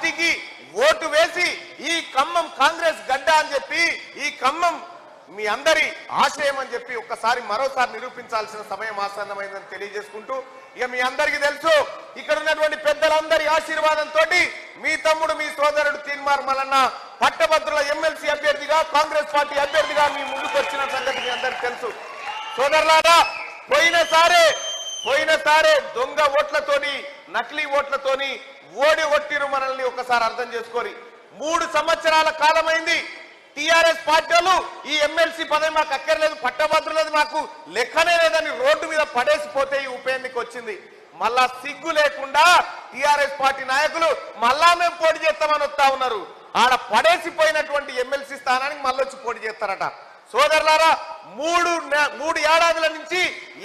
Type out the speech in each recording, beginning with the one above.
పార్టీకి ఓటు వేసి ఈ ఖమ్మం కాంగ్రెస్ గడ్డ అని చెప్పి ఈ ఖమ్మం మీ అందరి ఆశయం అని చెప్పి ఒక్కసారి మరోసారి నిరూపించాల్సిన సమయం ఆసన్నమైందని తెలియజేసుకుంటూ ఇక మీ అందరికీ తెలుసు ఇక్కడ ఉన్నటువంటి పెద్దలందరి ఆశీర్వాదంతో మీ తమ్ముడు మీ సోదరుడు తీన్మార్ మల్లన్న పట్టభద్రుల ఎమ్మెల్సీ అభ్యర్థిగా కాంగ్రెస్ పార్టీ అభ్యర్థిగా మీ ముందుకు వచ్చిన సంగతి మీ అందరికీ తెలుసు సోదరులారా పోయినసారే దొంగ ఓట్లతోని నకిలీ ఓట్లతోని ఓడి ఒట్టిరు మనల్ని ఒకసారి అర్థం చేసుకోరి 3 సంవత్సరాల కాలమైంది టిఆర్ఎస్ పార్టీలు ఈ ఎమ్మెల్సీ పదవి మాకు అక్కర్లేదు పట్టభద్రులది మాకు లెక్కనే లేదని రోడ్డు మీద పడేసిపోతే ఈ ఉప ఎన్నిక వచ్చింది మళ్ళా సిగ్గు లేకుండా టిఆర్ఎస్ పార్టీ నాయకులు మళ్ళా మేము పోటీ చేస్తామని వస్తా ఉన్నారు ఆడ పడేసిపోయినటువంటి ఎమ్మెల్సీ స్థానానికి మళ్ళీ వచ్చి పోటీ చేస్తారట సోదరులారా 3 ఏడాదుల నుంచి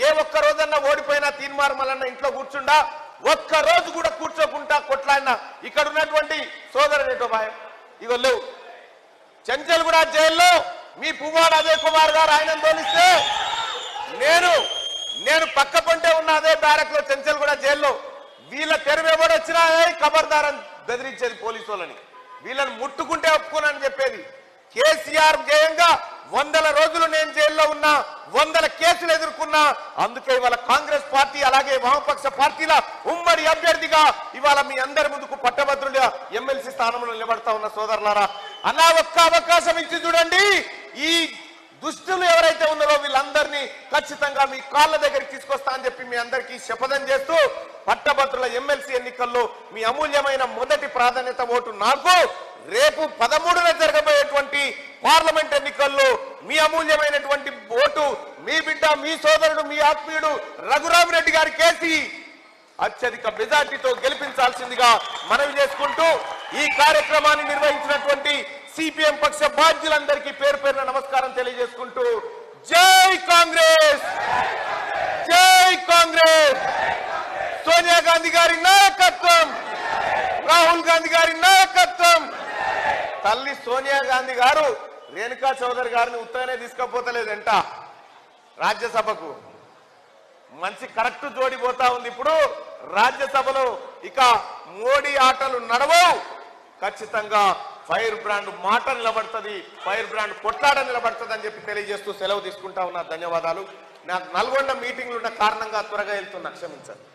ఏ ఒక్క రోజన్నా ఓడిపోయినా తీన్మార్ మల్లన్న ఇంట్లో కూర్చుండా ఒక్క రోజు కూడా కూర్చోకుండా కొట్లాడినా ఇక్కడ ఉన్నటువంటి సోదరుడేటో భయం ఇగో లేవు చెంచల్గూడ జైల్లో మీ పువ్వాడ అజయ్ కుమార్ గారు ఆయన తోలిస్తే నేను పక్క పొంటే ఉన్న అదే బ్యారక్ లో చెంచల్గూడ జైల్లో వీళ్ళ తెరవేబడి వచ్చినా ఖబర్దార్ అని బెదిరించేది పోలీసు వాళ్ళని వీళ్ళని ముట్టుకుంటే ఒప్పుకోనని చెప్పేది కేసీఆర్ జయంగా 100 రోజులు నేను జైల్లో ఉన్నా 100 కేసులు ఎదుర్కొన్నా అందుకే ఇవాళ కాంగ్రెస్ పార్టీ అలాగే వామపక్ష పార్టీల ఉమ్మడి అభ్యర్థిగా ఇవాళ మీ అందరి ముందుకు పట్టభద్రుల ఎమ్మెల్సీ స్థానంలో నిలబడతా ఉన్న సోదరులారా అలా ఒక్క అవకాశం ఇచ్చి చూడండి ఈ దుష్టులు ఎవరైతే ఉన్నారో వీళ్ళందరినీ ఖచ్చితంగా మీ కాళ్ళ దగ్గరికి తీసుకొస్తా అని చెప్పి మీ అందరికీ శపథం చేస్తూ పట్టభద్రుల ఎమ్మెల్సీ ఎన్నికల్లో మీ అమూల్యమైన మొదటి ప్రాధాన్యత ఓటు నాకు రేపు 13న జరగబోయేటువంటి పార్లమెంట్ ఎన్నికల్లో మీ అమూల్యమైనటువంటి ఓటు మీ బిడ్డ మీ సోదరుడు మీ ఆత్మీయుడు రఘురామిరెడ్డి గారి కేసి అత్యధిక మెజార్టీతో గెలిపించాల్సిందిగా మనవి చేసుకుంటూ ఈ కార్యక్రమాన్ని నిర్వహించినటువంటి సిపిఎం పక్ష బాధ్యులందరికీ పేరు పేరున నమస్కారం తెలియజేసుకుంటూ జై కాంగ్రెస్ జై కాంగ్రెస్ సోనియా గాంధీ గారి నాయకత్వం రాహుల్ గాంధీ గారి నాయకత్వం తల్లి సోనియా గాంధీ గారు రేణుకా చౌదరి గారిని ఉత్తగానే తీసుకపోతలేదంట రాజ్యసభకు మంచి కరెక్ట్ జోడిపోతా ఉంది ఇప్పుడు రాజ్యసభలో ఇక మోడీ ఆటలు నడవవు ఖచ్చితంగా ఫైర్ బ్రాండ్ మాట నిలబడుతుంది ఫైర్ బ్రాండ్ కొట్లాడ నిలబడుతుంది అని చెప్పి తెలియజేస్తూ సెలవు తీసుకుంటా ఉన్నా ధన్యవాదాలు నాకు నల్గొండ మీటింగ్లు ఉన్న కారణంగా త్వరగా వెళ్తున్నా క్షమించండి